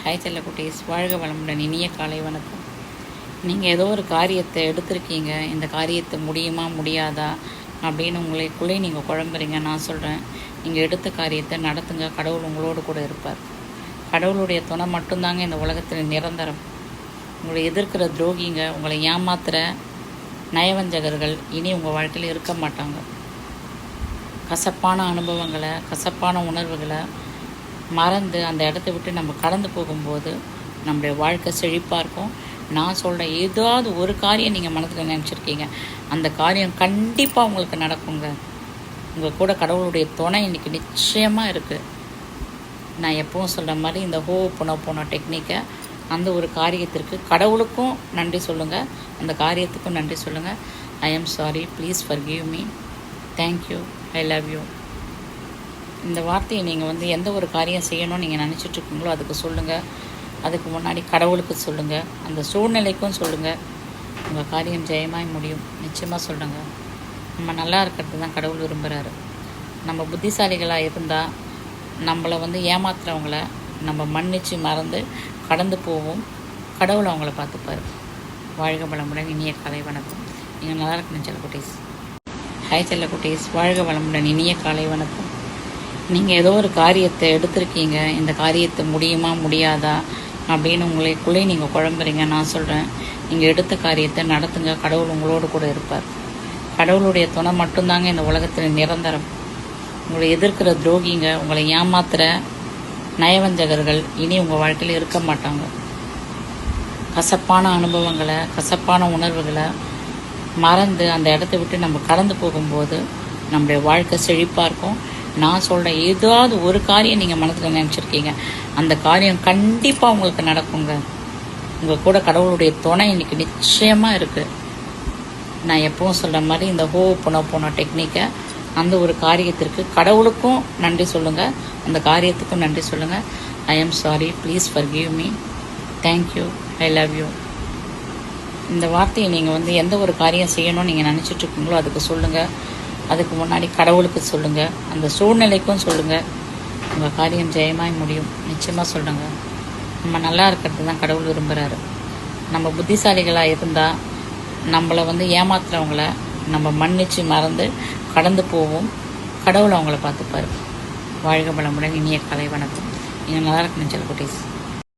Hi செல்லக்குட்டீஸ், வாழ்க வளமுடன். இனிய காலை வணக்கம். நீங்கள் ஏதோ ஒரு காரியத்தை எடுத்திருக்கீங்க, இந்த காரியத்தை முடியுமா முடியாதா அப்படின்னு உங்களுக்குள்ளே நீங்கள் குழம்புறீங்க. நான் சொல்கிறேன், நீங்கள் எடுத்த காரியத்தை நடத்துங்க. கடவுள் உங்களோடு கூட இருப்பார். கடவுளுடைய துணை மட்டும்தாங்க இந்த உலகத்தில் நிரந்தரம். உங்களை எதிர்க்கிற துரோகிங்க, உங்களை ஏமாத்துகிற நயவஞ்சகர்கள் இனி உங்கள் வாழ்க்கையில் இருக்க மாட்டாங்க. கசப்பான அனுபவங்களை, கசப்பான உணர்வுகளை மறந்து அந்த இடத்த விட்டு நம்ம கடந்து போகும்போது நம்முடைய வாழ்க்கை செழிப்பாக இருக்கும். நான் சொல்கிறேன், ஏதாவது ஒரு காரியம் நீங்கள் மனதில் நினச்சிருக்கீங்க, அந்த காரியம் கண்டிப்பாக உங்களுக்கு நடக்குங்க. உங்கள் கூட கடவுளுடைய துணை இன்றைக்கி நிச்சயமாக இருக்குது. நான் எப்பவும் சொல்கிற மாதிரி இந்த போன டெக்னிக்கை அந்த ஒரு காரியத்திற்கு கடவுளுக்கும் நன்றி சொல்லுங்கள், அந்த காரியத்துக்கும் நன்றி சொல்லுங்கள். I am sorry, please forgive me, thank you, I love you. இந்த வார்த்தையை நீங்கள் எந்த ஒரு காரியம் செய்யணும்னு நீங்கள் நினச்சிட்ருக்கீங்களோ அதுக்கு சொல்லுங்கள். அதுக்கு முன்னாடி கடவுளுக்கு சொல்லுங்கள், அந்த சூழ்நிலைக்கும் சொல்லுங்கள். உங்கள் காரியம் ஜெயமாய் முடியும். நிச்சயமாக சொல்லுங்கள். நம்ம நல்லா இருக்கிறது தான் கடவுள் விரும்புகிறாரு. நம்ம புத்திசாலிகளாக இருந்தால் நம்மளை ஏமாத்துறவங்கள நம்ம மன்னித்து மறந்து கடந்து போவோம். கடவுள் அவங்கள பார்த்துப்பார். வாழ்க வளமுடன். இனிய காலை வணக்கம். நீங்கள் நல்லா இருக்கணும் செல்லக்குட்டீஸ். ஹாய் செல்லக்குட்டீஸ், வாழ்க வளமுடன். இனிய காலை வணக்கம். நீங்கள் ஏதோ ஒரு காரியத்தை எடுத்திருக்கீங்க, இந்த காரியத்தை முடியுமா முடியாதா அப்படின்னு உங்களுக்குள்ளே நீங்கள் குழம்புறீங்க. நான் சொல்கிறேன், நீங்கள் எடுத்த காரியத்தை நடத்துங்க. கடவுள் உங்களோடு கூட இருப்பார். கடவுளுடைய துணை மட்டும்தாங்க இந்த உலகத்தில் நிரந்தரம். உங்களை எதிர்க்கிற துரோகிங்க, உங்களை ஏமாத்துகிற நயவஞ்சகர்கள் இனி உங்கள் வாழ்க்கையில் இருக்க மாட்டாங்க. கசப்பான அனுபவங்களை, கசப்பான உணர்வுகளை மறந்து அந்த இடத்த விட்டு நம்ம கடந்து போகும்போது நம்முடைய வாழ்க்கை செழிப்பாக இருக்கும். நான் சொல்கிறேன், ஏதாவது ஒரு காரியம் நீங்கள் மனதில் நினச்சிருக்கீங்க, அந்த காரியம் கண்டிப்பாக உங்களுக்கு நடக்குங்க. உங்கள் கூட கடவுளுடைய துணை இன்றைக்கி நிச்சயமாக இருக்குது. நான் எப்பவும் சொல்கிற மாதிரி இந்த போன டெக்னிக்கை அந்த ஒரு காரியத்திற்கு கடவுளுக்கும் நன்றி சொல்லுங்கள், அந்த காரியத்துக்கும் நன்றி சொல்லுங்கள். I am sorry, please forgive me, thank you, I love you. இந்த வார்த்தையை நீங்கள் எந்த ஒரு காரியம் செய்யணும்னு நீங்கள் நினச்சிட்ருக்கீங்களோ அதுக்கு சொல்லுங்கள். அதுக்கு முன்னாடி கடவுளுக்கு சொல்லுங்கள், அந்த சூழ்நிலைக்கும் சொல்லுங்கள். உங்கள் காரியம் ஜெயமாய் முடியும். நிச்சயமாக சொல்லுங்கள். நம்ம நல்லா இருக்கிறது தான் கடவுள் விரும்புகிறாரு. நம்ம புத்திசாலிகளாக இருந்தால் நம்மளை ஏமாத்துறவங்கள நம்ம மன்னித்து மறந்து கடந்து போவோம். கடவுள் அவங்கள பார்த்துப்பார். வாழ்க வளமுடன். இனிய காலை வணக்கம். நீங்கள் நல்லா இருக்கணும் செல்லக்குட்டீஸ்.